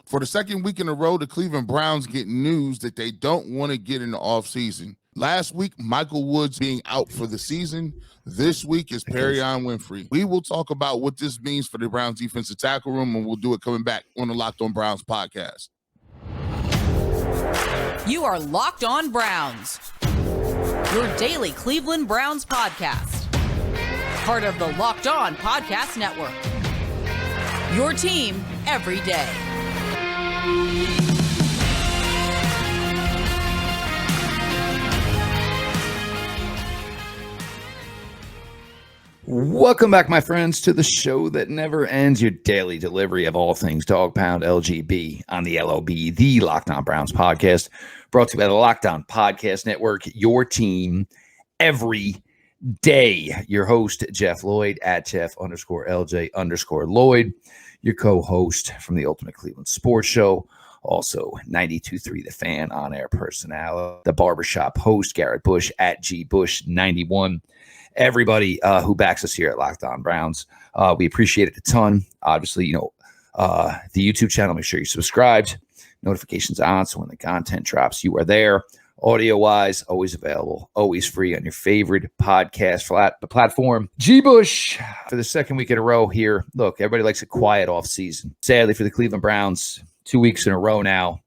For the second week in a row, the Cleveland Browns get news that they don't want to get in the offseason. Last week, Michael Woods being out for the season. This week is Perrion Winfrey. We will talk about what this means for the Browns defensive tackle room, and we'll do it coming back on the Locked On Browns podcast. You are Locked On Browns, your daily Cleveland Browns podcast. Part of the Locked On Podcast Network. Your team every day. Welcome back, my friends, to the show that never ends, your daily delivery of all things Dog Pound LGB on the LOB, the Locked On Browns podcast, brought to you by the Locked On Podcast Network, your team every day. Your host, Jeff Lloyd, at Jeff_LJ_Lloyd, your co-host from the Ultimate Cleveland Sports Show, also 92.3 The Fan on-air personality, the barbershop host, Garrett Bush, at GBush91. Everybody who backs us here at Locked On Browns, we appreciate it a ton. Obviously, the YouTube channel, make sure you're subscribed, notifications on, so when the content drops, you are there. Audio-wise, always available, always free on your favorite podcast platform. G-Bush for the second week in a row here. Look, everybody likes a quiet off season. Sadly for the Cleveland Browns, 2 weeks in a row now.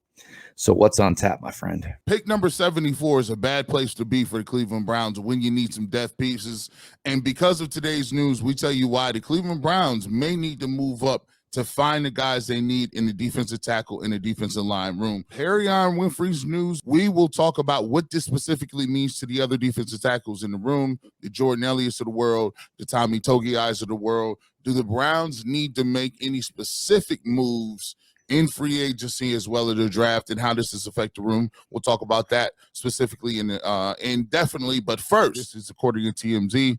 So what's on tap, my friend? Pick number 74 is a bad place to be for the Cleveland Browns when you need some depth pieces. And because of today's news, we tell you why the Cleveland Browns may need to move up to find the guys they need in the defensive tackle and the defensive line room. Perrion Winfrey's news, we will talk about what this specifically means to the other defensive tackles in the room, the Jordan Elliott's of the world, the Tommy Togiai's of the world. Do the Browns need to make any specific moves in free agency as well as the draft, and how does this affect the room? We'll talk about that specifically indefinitely. But first, this is according to TMZ.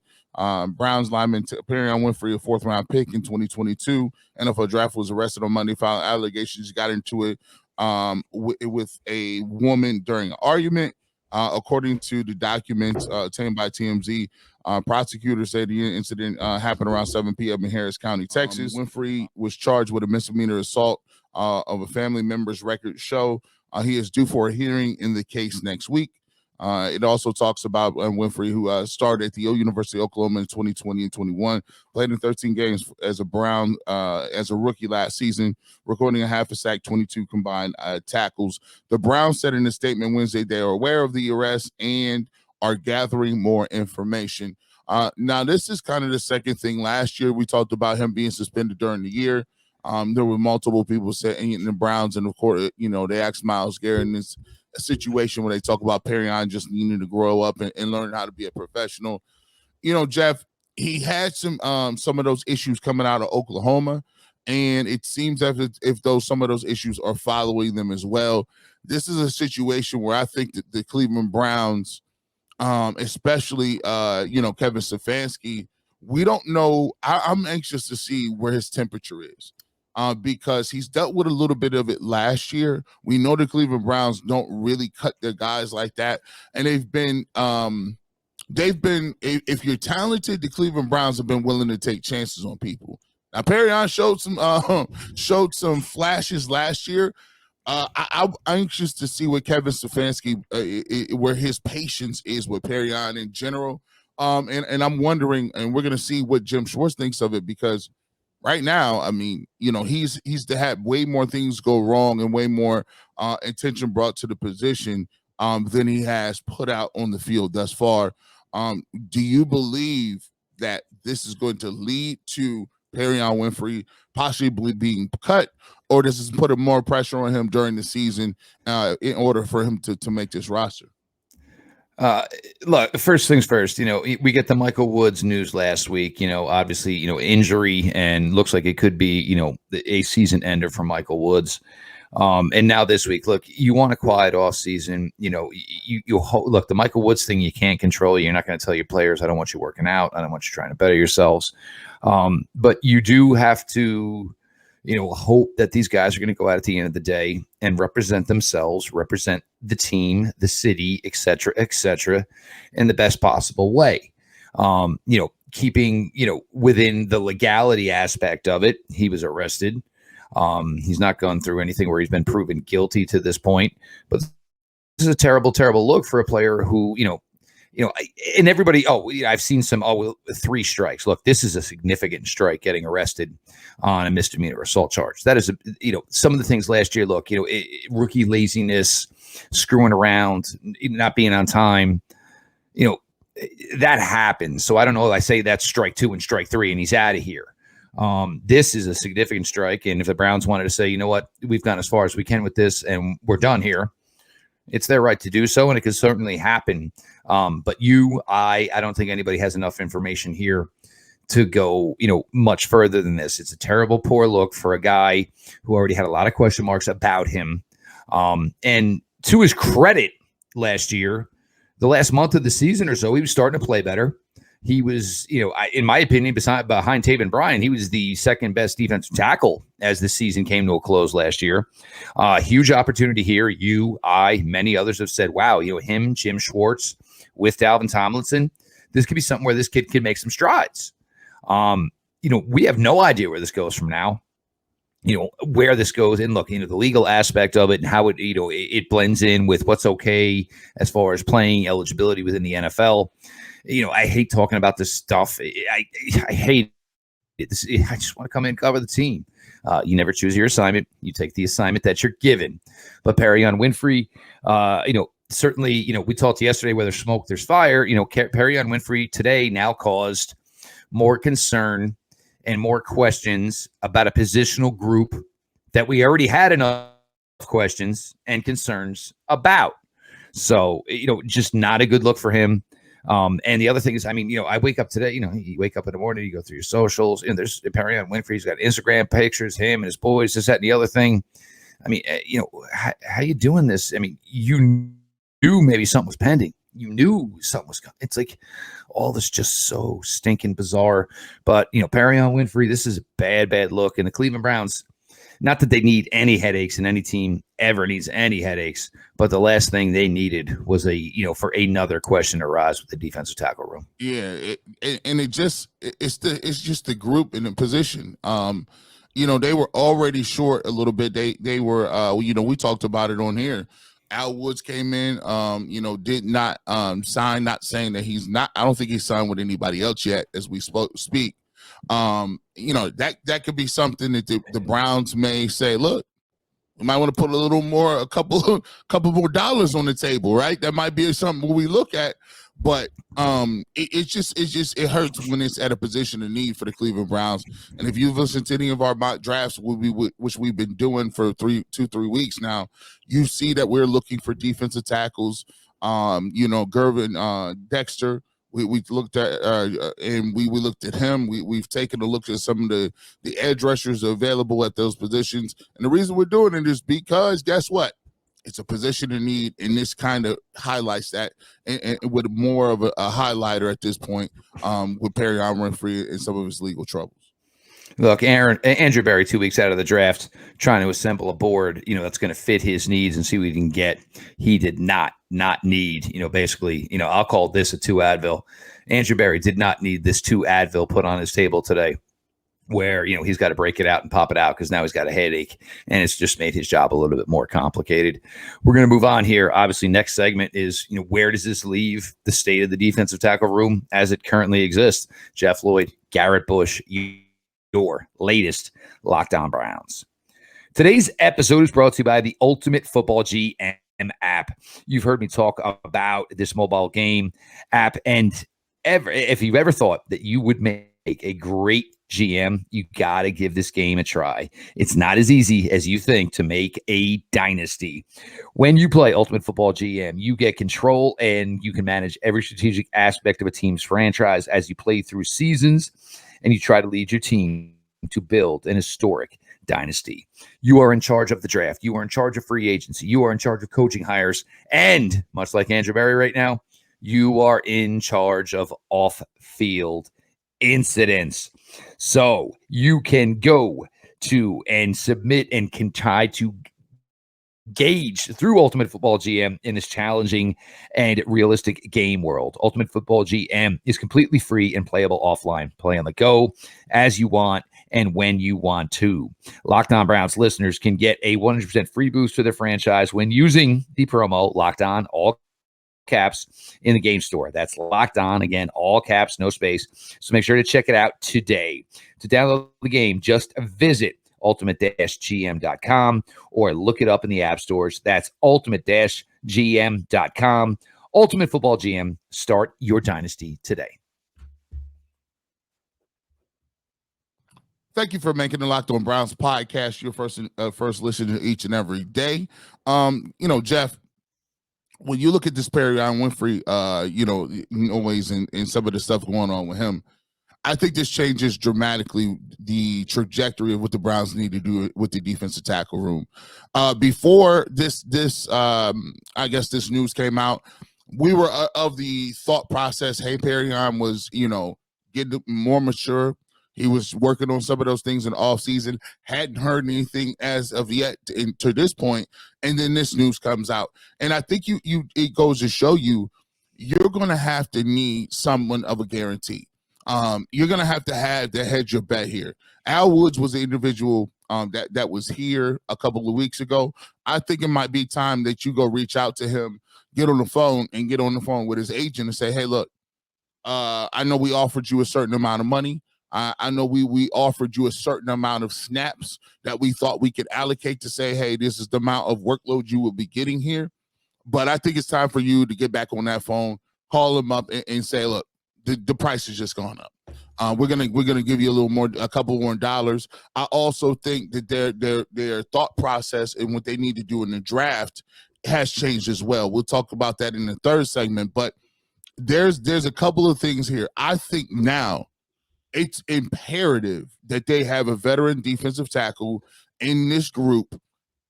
Browns lineman Perrion Winfrey, a fourth-round pick in 2022. NFL draft was arrested on Monday, following allegations he got into it with a woman during an argument. According to the documents obtained by TMZ, prosecutors say the incident happened around 7 p.m. in Harris County, Texas. Winfrey was charged with a misdemeanor assault of a family member's record show. He is due for a hearing in the case next week. It also talks about Winfrey, who started at the University of Oklahoma in 2020 and 21, played in 13 games as a Brown as a rookie last season, recording a half a sack, 22 combined tackles. The Browns said in a statement Wednesday they are aware of the arrest and are gathering more information. Now, this is kind of the second thing. Last year, we talked about him being suspended during the year. There were multiple people saying the Browns, and of course, they asked Myles Garrett in this situation where they talk about Perrion just needing to grow up and learn how to be a professional. Jeff, he had some of those issues coming out of Oklahoma, and it seems as if some of those issues are following them as well. This is a situation where I think that the Cleveland Browns, especially Kevin Stefanski, we don't know. I'm anxious to see where his temperature is. Because he's dealt with a little bit of it last year. We know the Cleveland Browns don't really cut their guys like that. And they've been, if you're talented, the Cleveland Browns have been willing to take chances on people. Now, Perrion showed some flashes last year. I'm anxious to see what Kevin Stefanski, where his patience is with Perrion in general. And I'm wondering, and we're going to see what Jim Schwartz thinks of it, because right now, I mean, he's to have way more things go wrong and way more attention brought to the position than he has put out on the field thus far. Do you believe that this is going to lead to Perrion Winfrey possibly being cut, or does this put more pressure on him during the season in order for him to make this roster? Look, first things first, we get the Michael Woods news last week, obviously, injury, and looks like it could be, a season ender for Michael Woods. And now this week, look, you want a quiet off season, look, the Michael Woods thing, you can't control. You're not going to tell your players, I don't want you working out. I don't want you trying to better yourselves. But you do have to, hope that these guys are going to go out at the end of the day and represent themselves, represent the team, the city, et cetera, in the best possible way. Keeping, within the legality aspect of it. He was arrested. He's not gone through anything where he's been proven guilty to this point, but this is a terrible, terrible look for a player who, and everybody, I've seen some, 3 strikes. Look, this is a significant strike, getting arrested on a misdemeanor assault charge. That is, some of the things last year, look, rookie laziness, screwing around, not being on time, that happens. So I don't know. I say that's strike 2 and strike 3, and he's out of here. This is a significant strike. And if the Browns wanted to say, you know what, we've gone as far as we can with this and we're done here, it's their right to do so. And it could certainly happen. But I don't think anybody has enough information here to go, much further than this. It's a terrible, poor look for a guy who already had a lot of question marks about him. And to his credit, last year, the last month of the season or so, he was starting to play better. He was, in my opinion, behind Taven Bryan, he was the second best defensive tackle as the season came to a close last year. Huge opportunity here. Many others have said, wow, him, Jim Schwartz with Dalvin Tomlinson, this could be something where this kid could make some strides. We have no idea where this goes from now. Where this goes, and look, the legal aspect of it and how it blends in with what's okay as far as playing eligibility within the NFL. I hate talking about this stuff. I hate it. I just want to come in and cover the team. You never choose your assignment. You take the assignment that you're given. But Perrion Winfrey, certainly, we talked yesterday where there's smoke, there's fire. Perrion Winfrey today now caused more concern and more questions about a positional group that we already had enough questions and concerns about. So, just not a good look for him. And the other thing is, I wake up today, you wake up in the morning, you go through your socials, and there's Perrion Winfrey. He's got Instagram pictures, him and his boys, this, that, and the other thing. How you doing this? You knew maybe something was pending. You knew something was coming. It's like all this just so stinking bizarre. But, Perrion Winfrey, this is a bad, bad look. And the Cleveland Browns, not that they need any headaches and any team ever needs any headaches, but the last thing they needed was for another question to rise with the defensive tackle room. Yeah. It's just the group in the position. They were already short a little bit. They were, we talked about it on here. Al Woods came in, did not sign, not saying that he's not, I don't think he's signed with anybody else yet as we speak. That could be something that the Browns may say, look, we might want to put a couple more dollars on the table, right? That might be something we look at. But it hurts when it's at a position of need for the Cleveland Browns. And if you've listened to any of our mock drafts, which we've been doing for 3 weeks now, you see that we're looking for defensive tackles. Gervin Dexter, we looked at and we looked at him. We've taken a look at some of the edge rushers available at those positions. And the reason we're doing it is because guess what? It's a position in need, and this kind of highlights that and with more of a highlighter at this point with Perrion Winfrey and some of his legal troubles. Look, Andrew Berry, 2 weeks out of the draft, trying to assemble a board, that's going to fit his needs and see what he can get. He did not need, basically, I'll call this a 2 Advil. Andrew Berry did not need this 2 Advil put on his table today, where, he's got to break it out and pop it out because now he's got a headache, and it's just made his job a little bit more complicated. We're going to move on here. Obviously, next segment is, where does this leave the state of the defensive tackle room as it currently exists? Jeff Lloyd, Garrett Bush, your latest Locked On Browns. Today's episode is brought to you by the Ultimate Football GM app. You've heard me talk about this mobile game app, and if you've ever thought that you would make a great GM, you got to give this game a try. It's not as easy as you think to make a dynasty. When you play Ultimate Football GM, you get control and you can manage every strategic aspect of a team's franchise as you play through seasons and you try to lead your team to build an historic dynasty. You are in charge of the draft. You are in charge of free agency. You are in charge of coaching hires. And much like Andrew Berry right now, you are in charge of off-field incidents. So you can go to and submit and can try to gauge through Ultimate Football GM in this challenging and realistic game world. Ultimate Football GM is completely free and playable offline. Play on the go as you want and when you want to. Locked On Browns listeners can get a 100% free boost to their franchise when using the promo Locked On, all caps, in the game store. That's Locked On, again, all caps, no space. So make sure to check it out today. To download the game, just visit ultimate-gm.com or look it up in the app stores. That's ultimate-gm.com. Ultimate Football GM. Start your dynasty today. Thank you for making the Locked On Browns podcast your first listen each and every day. Jeff, when you look at this Perrion Winfrey, always in some of the stuff going on with him, I think this changes dramatically the trajectory of what the Browns need to do with the defensive tackle room. Before this news came out, we were of the thought process, hey, Perrion was, getting more mature. He was working on some of those things in the offseason, hadn't heard anything as of yet to this point, and then this news comes out. And I think it goes to show you're going to have to need someone of a guarantee. You're going to have to hedge your bet here. Al Woods was the individual that was here a couple of weeks ago. I think it might be time that you go reach out to him, get on the phone with his agent and say, hey, look, I know we offered you a certain amount of money. I know we offered you a certain amount of snaps that we thought we could allocate to say, hey, this is the amount of workload you will be getting here. But I think it's time for you to get back on that phone, call him up and say, look, the price has just gone up. We're gonna give you a couple more dollars. I also think that their thought process and what they need to do in the draft has changed as well. We'll talk about that in the third segment, but there's a couple of things here. I think now it's imperative that they have a veteran defensive tackle in this group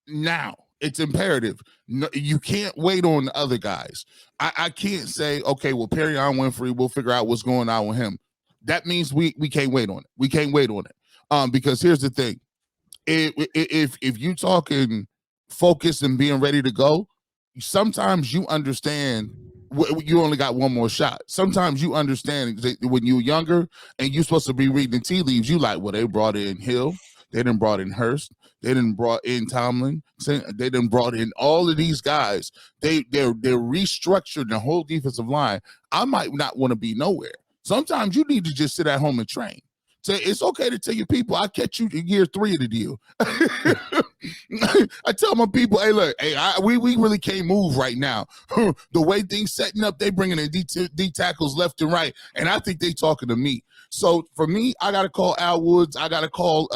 now. It's imperative. No, you can't wait on the other guys. I can't say, okay, well, Perrion Winfrey, we'll figure out what's going on with him. That means we can't wait on it. We can't wait on it. Because here's the thing. If you talking focus and being ready to go, sometimes you understand you only got one more shot. Sometimes you understand when you're younger and you're supposed to be reading tea leaves, you like, well, they brought in Hill, they done brought in Hurst, they done brought in Tomlin, they done brought in all of these guys. They're restructuring the whole defensive line. I might not want to be nowhere. Sometimes you need to just sit at home and train. Say it's okay to tell your people, I'll catch you in year 3 of the deal. I tell my people, hey, look, we really can't move right now. The way things setting up, they bringing in D tackles left and right, and I think they talking to me. So for me, I got to call Al Woods. I got to call,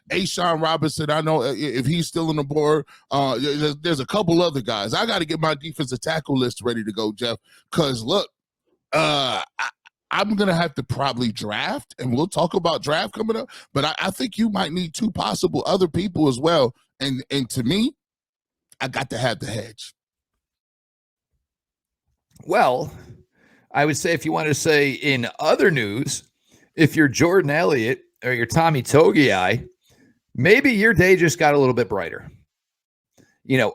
Ashawn Robinson. I know if he's still on the board. There's a couple other guys. I got to get my defensive tackle list ready to go, Jeff, because look, I'm going to have to probably draft, and we'll talk about draft coming up, but I think you might need 2 possible other people as well. And to me, I got to have the hedge. Well, I would say if you wanted to say in other news, if you're Jordan Elliott or you're Tommy Togiai, maybe your day just got a little bit brighter.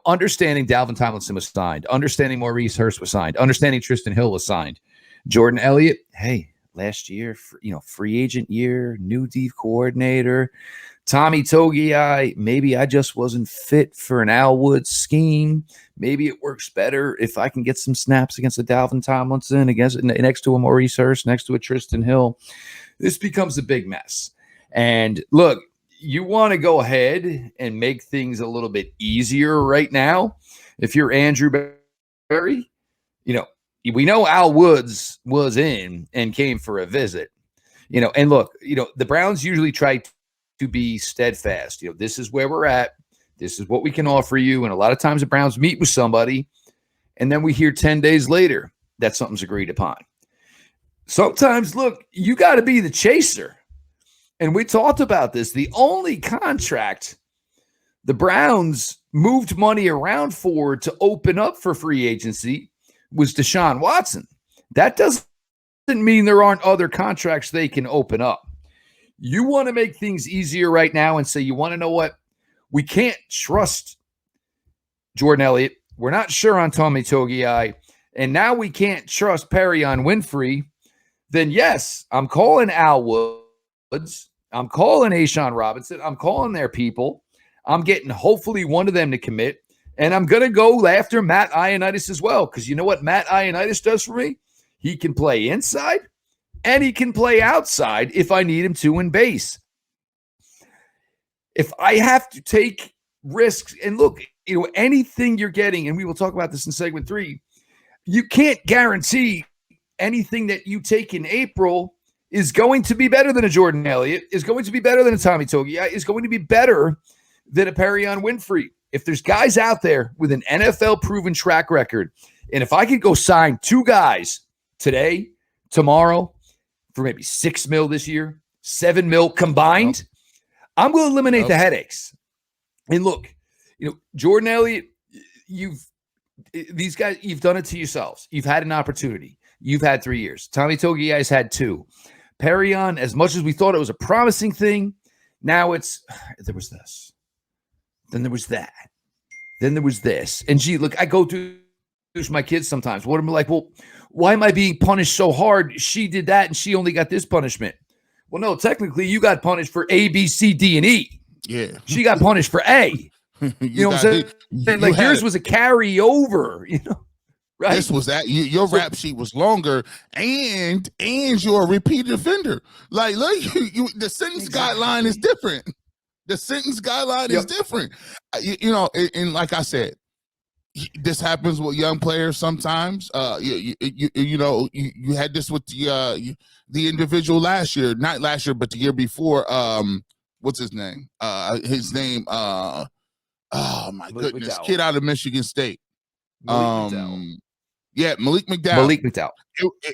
Understanding Dalvin Tomlinson was signed, understanding Maurice Hurst was signed, understanding Tristan Hill was signed. Jordan Elliott, hey, last year, free agent year, new D coordinator. Tommy Togiai, maybe I just wasn't fit for an Al Woods scheme. Maybe it works better if I can get some snaps against a Dalvin Tomlinson, next to a Maurice Hurst, next to a Tristan Hill. This becomes a big mess. And look, you want to go ahead and make things a little bit easier right now. If you're Andrew Berry, we know Al Woods was in and came for a visit, and look, the Browns usually try to be steadfast. This is where we're at. This is what we can offer you. And a lot of times the Browns meet with somebody and then we hear 10 days later that something's agreed upon. Sometimes, look, you got to be the chaser. And we talked about this. The only contract the Browns moved money around for to open up for free agency was Deshaun Watson. That doesn't mean there aren't other contracts they can open up. You want to make things easier right now and say, you want to know what? We can't trust Jordan Elliott. We're not sure on Tommy Togiai. And now we can't trust Perrion Winfrey. Then yes, I'm calling Al Woods I'm calling Ashawn Robinson. I'm calling their people. I'm getting hopefully one of them to commit. And I'm going to go after Matt Ioannidis as well. Because you know what Matt Ioannidis does for me? He can play inside and he can play outside if I need him to in base. If I have to take risks, and look, anything you're getting, and we will talk about this in segment 3, you can't guarantee anything that you take in April is going to be better than a Jordan Elliott, is going to be better than a Tommy Togiai, is going to be better than a Perrion Winfrey. If there's guys out there with an NFL-proven track record, and if I could go sign 2 guys today, tomorrow, for maybe $6 million this year, $7 million combined, I'm going to eliminate the headaches. And look, Jordan Elliott, these guys, you've done it to yourselves. You've had an opportunity. You've had 3 years. Tommy Togiai's had 2. Perrion, as much as we thought it was a promising thing, now there was this. Then there was that. Then there was this. And look, I go through my kids sometimes. What am I like? Well, why am I being punished so hard? She did that and she only got this punishment. Well, no, technically you got punished for A, B, C, D, and E. Yeah. She got punished for A. You know what I'm saying? Like yours was a carryover, right? This was that your rap sheet was longer, and you're a repeated offender. Like, look, the sentence guideline is different. The sentence guideline is different. And like I said, this happens with young players sometimes. You had this with the individual last year, not last year, but the year before. What's his name? Oh my goodness, kid out of Michigan State. Malik McDowell. Malik McDowell.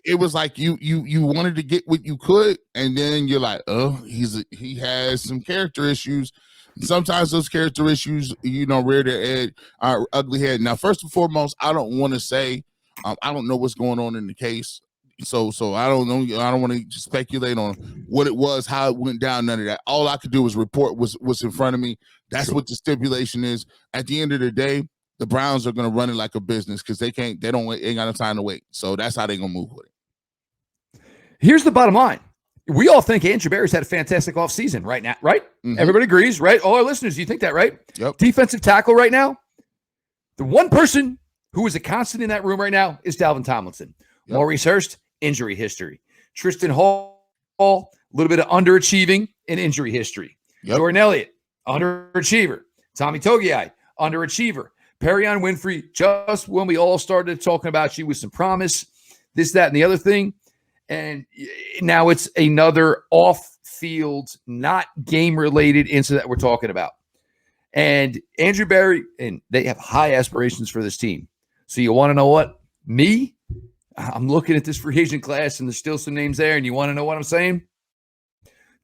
It was like you wanted to get what you could, and then you're like, oh, he has some character issues. Sometimes those character issues, rear their head, are ugly head. Now, first and foremost, I don't want to say, I don't know what's going on in the case, so I don't know. I don't want to speculate on what it was, how it went down. None of that. All I could do was report what's in front of me. That's what the stipulation is. At the end of the day, the Browns are going to run it like a business because ain't got no time to wait. So that's how they're going to move with it. Here's the bottom line. We all think Andrew Berry's had a fantastic offseason right now, right? Mm-hmm. Everybody agrees, right? All our listeners, you think that, right? Yep. Defensive tackle right now. The one person who is a constant in that room right now is Dalvin Tomlinson. Yep. Maurice Hurst, injury history. Tristan Hall, a little bit of underachieving in injury history. Yep. Jordan Elliott, underachiever. Tommy Togiai, underachiever. Perrion Winfrey, just when we all started talking about she was some promise, this, that, and the other thing. And now it's another off-field, not game-related incident we're talking about. And Andrew Berry, and they have high aspirations for this team. So you want to know what? Me? I'm looking at this free agent class, and there's still some names there, and you want to know what I'm saying?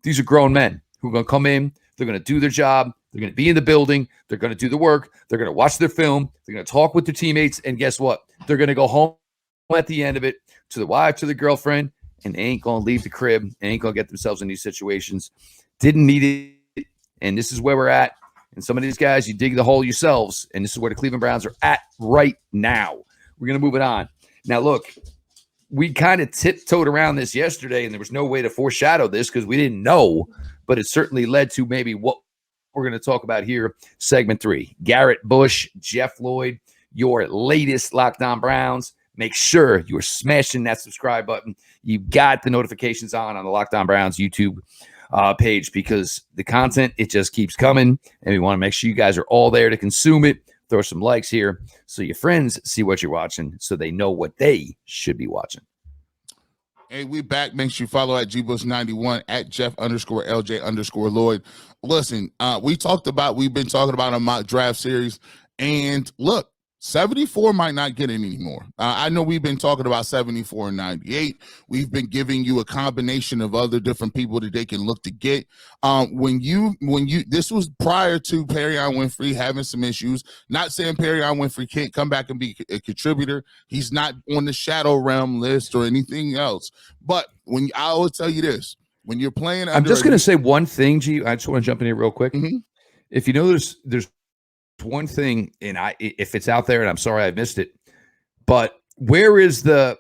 These are grown men who are going to come in. They're going to do their job. They're going to be in the building. They're going to do the work. They're going to watch their film. They're going to talk with their teammates. And guess what? They're going to go home at the end of it to the wife, to the girlfriend, and they ain't going to leave the crib. They ain't going to get themselves in these situations. Didn't need it. And this is where we're at. And some of these guys, you dig the hole yourselves. And this is where the Cleveland Browns are at right now. We're going to move it on. Now, look, we kind of tiptoed around this yesterday, and there was no way to foreshadow this because we didn't know. But it certainly led to maybe what we're going to talk about here. Segment 3, Garrett Bush, Jeff Lloyd, your latest Locked On Browns. Make sure you're smashing that subscribe button. You've got the notifications on the Locked On Browns YouTube page because the content, it just keeps coming. And we want to make sure you guys are all there to consume it. Throw some likes here so your friends see what you're watching so they know what they should be watching. Hey, we back. Make sure you follow at GBush91 at Jeff_LJ_Lloyd. Listen, we've been talking about a mock draft series, and look, 74 might not get it anymore. I know we've been talking about 74 and 98. We've been giving you a combination of other different people that they can look to get. This was prior to Perrion Winfrey having some issues. Not saying Perrion Winfrey can't come back and be a contributor. He's not on the shadow realm list or anything else. But I always tell you this, when you're playing, I'm just going to say one thing, G. I just want to jump in here real quick. Mm-hmm. If you know there's one thing, and if it's out there, and I'm sorry I missed it, but where is the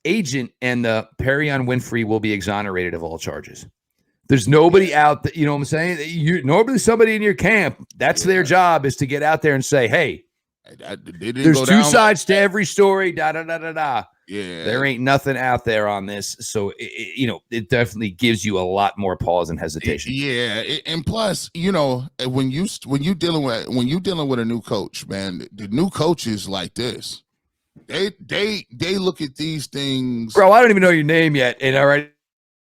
agent and the Perrion Winfrey will be exonerated of all charges? There's nobody out there, you know what I'm saying? Nobody, somebody in your camp, that's their job, is to get out there and say, hey, there's two sides to every story, da-da-da-da-da. Yeah. There ain't nothing out there on this. So, it definitely gives you a lot more pause and hesitation. And plus, when you dealing with a new coach, man, the new coaches like this, they look at these things. Bro, I don't even know your name yet, and already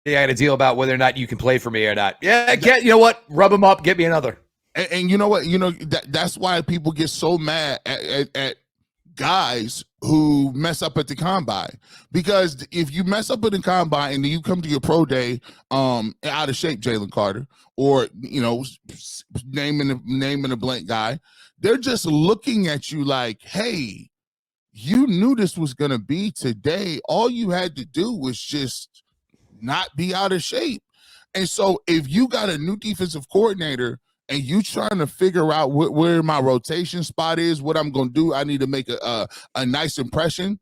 I got a deal about whether or not you can play for me or not. Yeah, you know what? Rub them up, get me another. And you know what? That's why people get so mad at guys who mess up at the combine, because if you mess up at the combine and then you come to your pro day out of shape, Jalen Carter, or naming a blank guy, they're just looking at you like, hey, you knew this was gonna be today. All you had to do was just not be out of shape. And so if you got a new defensive coordinator and you trying to figure out where my rotation spot is, what I'm going to do, I need to make a nice impression.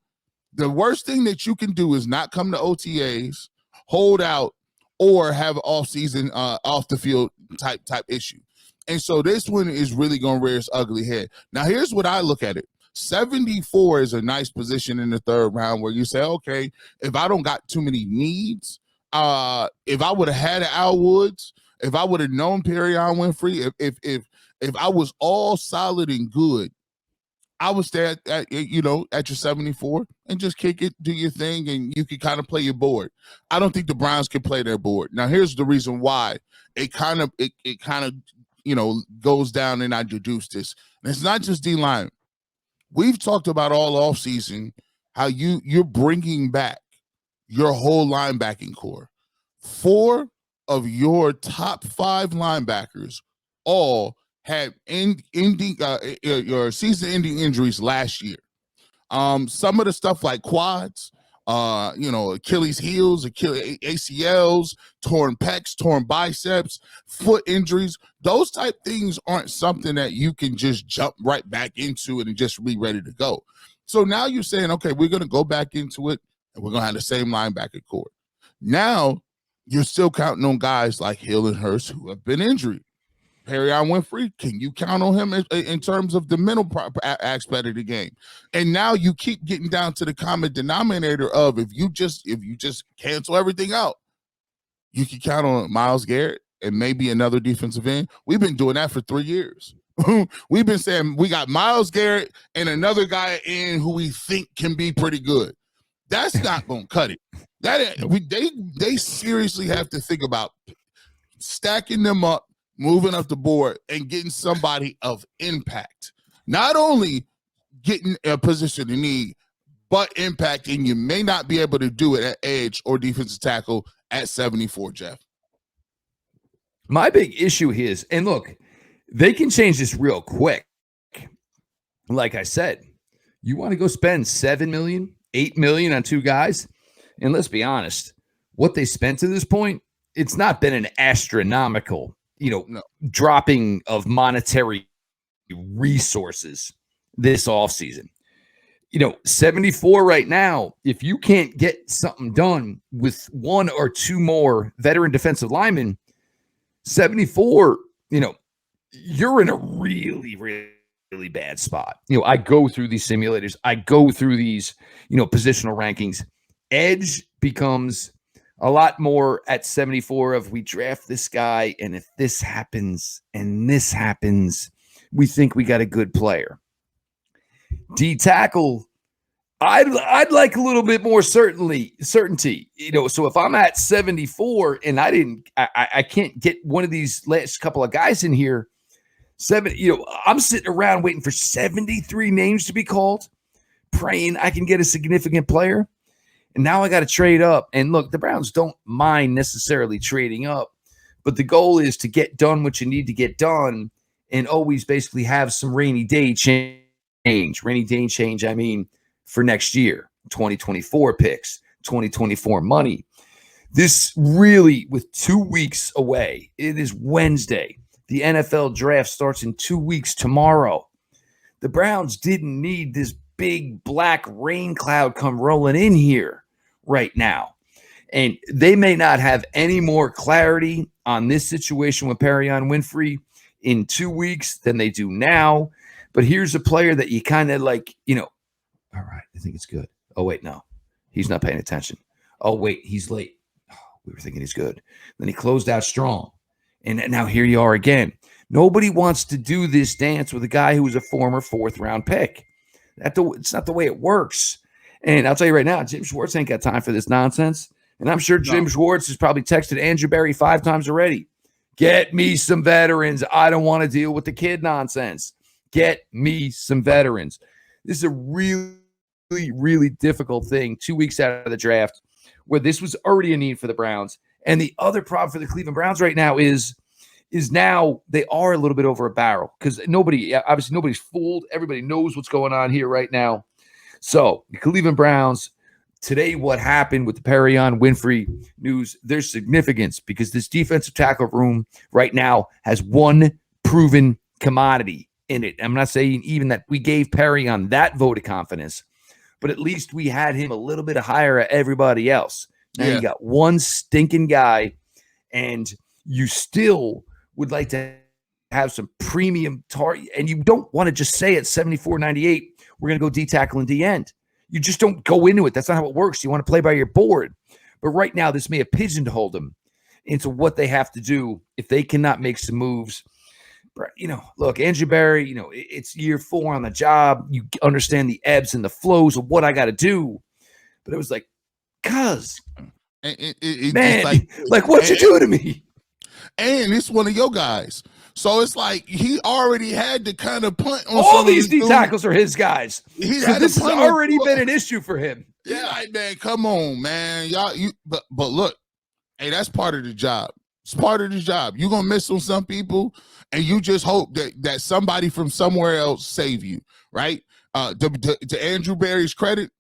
The worst thing that you can do is not come to OTAs, hold out, or have off-season, off the field type issue. And so this one is really going to rear its ugly head. Now, here's what I look at it. 74 is a nice position in the third round where you say, okay, if I don't got too many needs, if I would have had Al Woods, if I would have known Perrion Winfrey, if I was all solid and good, I would stay at your 74 and just kick it, do your thing, and you can kind of play your board. I don't think the Browns can play their board. Now, here's the reason why it kind of goes down, and I deduce this. And it's not just D-line. We've talked about all offseason how you're bringing back your whole linebacking core. 4 of your top 5 linebackers all had your season-ending injuries last year. Some of the stuff like quads, Achilles heels, ACLs, torn pecs, torn biceps, foot injuries. Those type things aren't something that you can just jump right back into it and just be ready to go. So now you're saying, okay, we're going to go back into it, and we're going to have the same linebacker core. Now, you're still counting on guys like Hill and Hurst who have been injured. Perrion Winfrey, can you count on him in terms of the mental aspect of the game? And now you keep getting down to the common denominator of if you just cancel everything out, you can count on Myles Garrett and maybe another defensive end. We've been doing that for 3 years. We've been saying we got Myles Garrett and another guy in who we think can be pretty good. That's not going to cut it. They seriously have to think about stacking them up, moving up the board, and getting somebody of impact. Not only getting a position in need, but impact, and you may not be able to do it at edge or defensive tackle at 74, Jeff. My big issue is, and look, they can change this real quick. Like I said, you want to go spend $7 million, $8 million on 2 guys? And let's be honest, what they spent to this point, it's not been an astronomical, dropping of monetary resources this offseason. 74 right now, if you can't get something done with 1 or 2 more veteran defensive linemen, 74, you're in a really, really, really bad spot. I go through these simulators. I go through these, positional rankings. Edge becomes a lot more at 74 of we draft this guy, and if this happens and this happens, we think we got a good player. D tackle, I'd like a little bit more certainty. So if I'm at 74 and I can't get one of these last couple of guys in here, I'm sitting around waiting for 73 names to be called, praying I can get a significant player. And now I got to trade up. And look, the Browns don't mind necessarily trading up, but the goal is to get done what you need to get done and always basically have some rainy day change. Rainy day change, I mean, for next year, 2024 picks, 2024 money. This really, with 2 weeks away, it is Wednesday. The NFL draft starts in 2 weeks tomorrow. The Browns didn't need this big black rain cloud come rolling in here right now. And they may not have any more clarity on this situation with Perrion Winfrey in 2 weeks than they do now. But here's a player that you kind of like, all right, I think it's good. Oh, wait, no, he's not paying attention. Oh, wait, he's late. Oh, we were thinking he's good. Then he closed out strong. And now here you are again. Nobody wants to do this dance with a guy who was a former 4th-round pick. It's not the way it works. And I'll tell you right now, Jim Schwartz ain't got time for this nonsense. And I'm sure Jim Schwartz has probably texted Andrew Berry 5 times already. Get me some veterans. I don't want to deal with the kid nonsense. Get me some veterans. This is a really, really difficult thing 2 weeks out of the draft where this was already a need for the Browns. And the other problem for the Cleveland Browns right now is now they are a little bit over a barrel because nobody's fooled. Everybody knows what's going on here right now. So the Cleveland Browns, today what happened with the Perrion Winfrey news, there's significance because this defensive tackle room right now has one proven commodity in it. I'm not saying even that we gave Perrion that vote of confidence, but at least we had him a little bit higher at everybody else. Now you got one stinking guy, and you still would like to have some premium target, and you don't want to just say at 74.98, we're going to go D tackle and D end. You just don't go into it. That's not how it works. You want to play by your board. But right now, this may have pigeonholed them into what they have to do if they cannot make some moves. Look, Andrew Berry, it's year 4 on the job. You understand the ebbs and the flows of what I got to do. But it was like, man, like what'd you do to me? And it's one of your guys. So it's like he already had to kind of punt on all these D tackles are his guys. This has already been an issue for him. Yeah, like, man, come on, man. But look, hey, that's part of the job. It's part of the job. You're gonna miss on some people, and you just hope that somebody from somewhere else save you, right? To Andrew Berry's credit,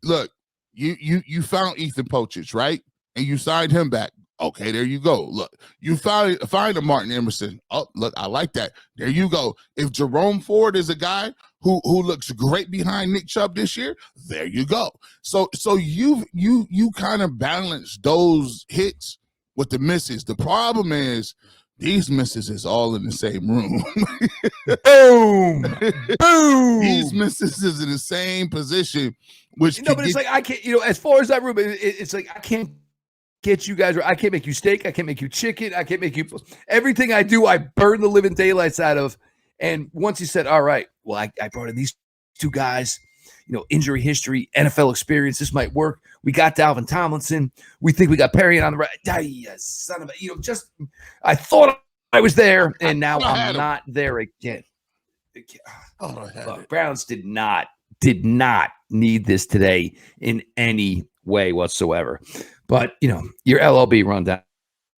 look, you found Ethan Pochich, right? And you signed him back. Okay, there you go. Look, you find a Martin Emerson. Oh, look, I like that. There you go. If Jerome Ford is a guy who looks great behind Nick Chubb this year, there you go. So you kind of balance those hits with the misses. The problem is these misses is all in the same room. Boom, boom. These misses is in the same position, which but it's like I can't. As far as that room, it's like I can't get you guys. I can't make you steak. I can't make you chicken. I can't make you everything I do. I burn the living daylights out of. And once he said, "All right, well, I brought in these 2 guys, injury history, NFL experience. This might work. We got Dalvin Tomlinson. We think we got Perrion on the right. Son of a, I thought I was there, and now I'm not there again." Look, Browns did not need this today in any way whatsoever. But, your LLB rundown,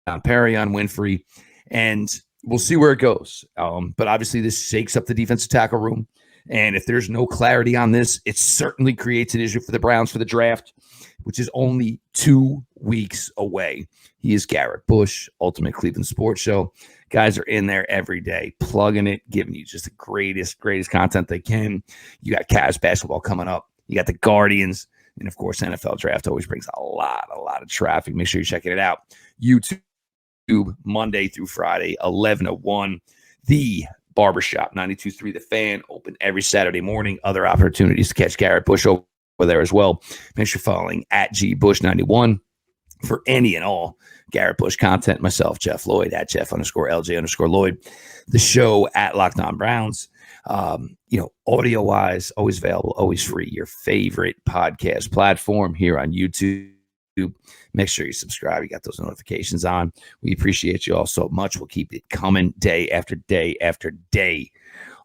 Perrion Winfrey, and we'll see where it goes. But obviously this shakes up the defensive tackle room. And if there's no clarity on this, it certainly creates an issue for the Browns for the draft, which is only 2 weeks away. He is Garrett Bush, Ultimate Cleveland Sports Show. Guys are in there every day, plugging it, giving you just the greatest content they can. You got Cavs basketball coming up. You got the Guardians. And, of course, NFL Draft always brings a lot of traffic. Make sure you're checking it out. YouTube, Monday through Friday, 11 to 1. The Barbershop, 92.3 The Fan, open every Saturday morning. Other opportunities to catch Garrett Bush over there as well. Make sure you're following at GBush91 for any and all Garrett Bush content. Myself, Jeff Lloyd, at Jeff_LJ_Lloyd. The show at Locked On Browns. Audio wise, always available, always free. Your favorite podcast platform here on YouTube. Make sure you subscribe. You got those notifications on. We appreciate you all so much. We'll keep it coming day after day after day.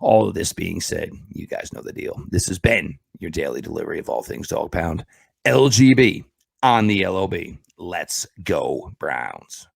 All of this being said, you guys know the deal. This has been your daily delivery of all things Dog Pound. LGB on the LOB. Let's go, Browns.